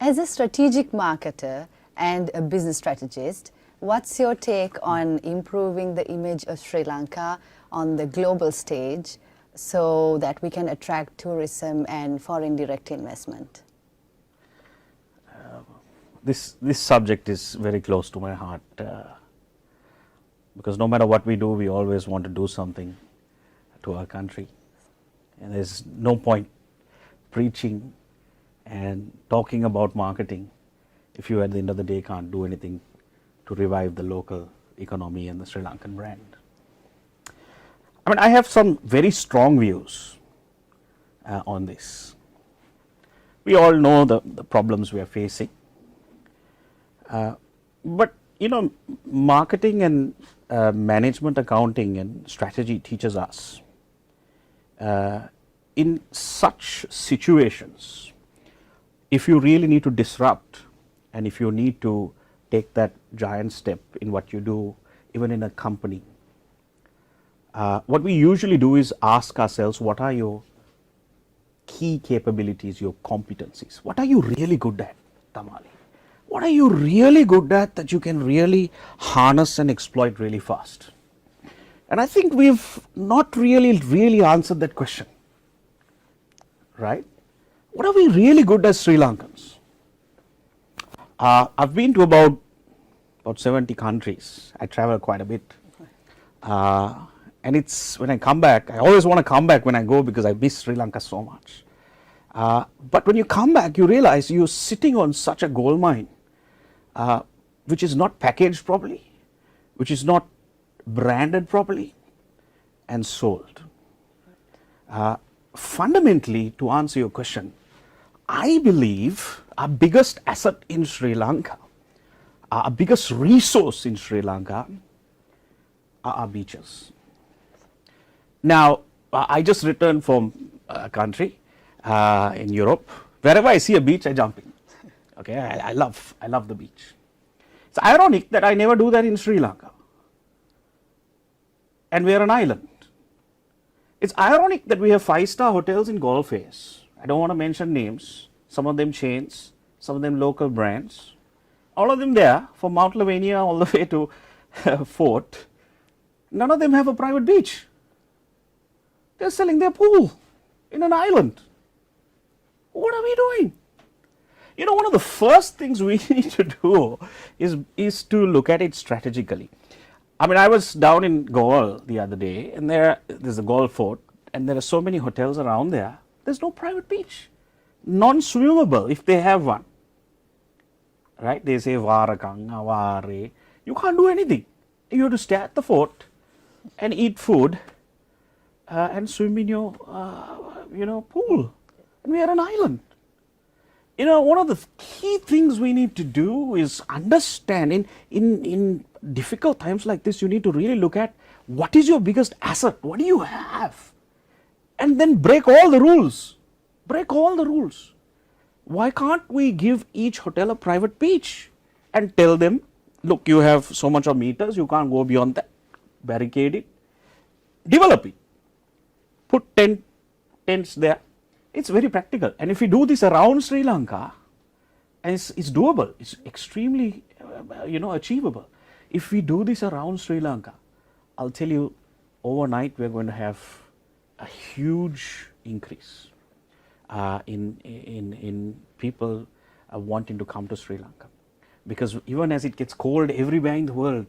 As a strategic marketer and a business strategist, what's your take on improving the image of Sri Lanka on the global stage so that we can attract tourism and foreign direct investment? This subject is very close to my heart because no matter what we do, we always want to do something to our country, and there's no point preaching and talking about marketing if you at the end of the day can't do anything to revive the local economy and the Sri Lankan brand. I mean, I have some very strong views on this. We all know the problems we are facing. But you know, marketing and management accounting and strategy teaches us in such situations, if you really need to disrupt and if you need to take that giant step in what you do, even in a company, what we usually do is ask ourselves, what are your key capabilities, your competencies? What are you really good at, Tamali? What are you really good at that you can really harness and exploit really fast? And I think we've not really answered that question, right? What are we really good as Sri Lankans? I've been to about 70 countries. I travel quite a bit. And it's when I come back, I always want to come back when I go because I miss Sri Lanka so much. But when you come back, you realize you're sitting on such a gold mine, which is not packaged properly, which is not branded properly and sold. Fundamentally, to answer your question, I believe our biggest asset in Sri Lanka, our biggest resource in Sri Lanka are our beaches. Now, I just returned from a country in Europe. Wherever I see a beach, I jump in. Okay, I love the beach. It's ironic that I never do that in Sri Lanka, and we are an island. It's ironic that we have 5-star hotels in Gulf Face. I don't want to mention names. Some of them chains, some of them local brands. All of them there, from Mount Lavinia all the way to Fort. None of them have a private beach. They're selling their pool in an island. What are we doing? You know, one of the first things we need to do is to look at it strategically. I mean, I was down in Goa the other day, and there's a Goa fort, and there are so many hotels around there. There's no private beach, non-swimmable if they have one. Right? They say Varakang, Avare. You can't do anything. You have to stay at the fort and eat food and swim in your pool. And we are an island. You know, one of the key things we need to do is understand in difficult times like this, you need to really look at what is your biggest asset, what do you have, and then break all the rules. Break all the rules. Why can't we give each hotel a private beach and tell them, look, you have so much of meters, you can't go beyond that, barricade it, develop it, put tents there. It's very practical, and if we do this around Sri Lanka, and it's doable, it's extremely achievable. If we do this around Sri Lanka, I'll tell you, overnight we're going to have a huge increase in people wanting to come to Sri Lanka, because even as it gets cold everywhere in the world,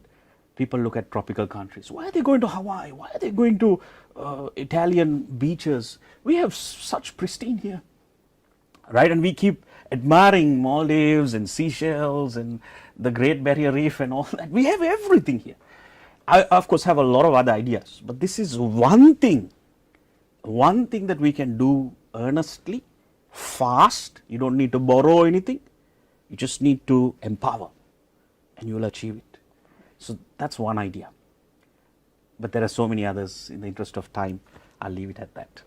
people look at tropical countries. Why are they going to Hawaii? Why are they going to Italian beaches? We have such pristine here, right? And we keep admiring Maldives and Seychelles and the Great Barrier Reef and all that. We have everything here. I, of course, have a lot of other ideas, but this is one thing that we can do earnestly, fast. You don't need to borrow anything. You just need to empower, and you will achieve it. So that's one idea. But there are so many others. In the interest of time, I'll leave it at that.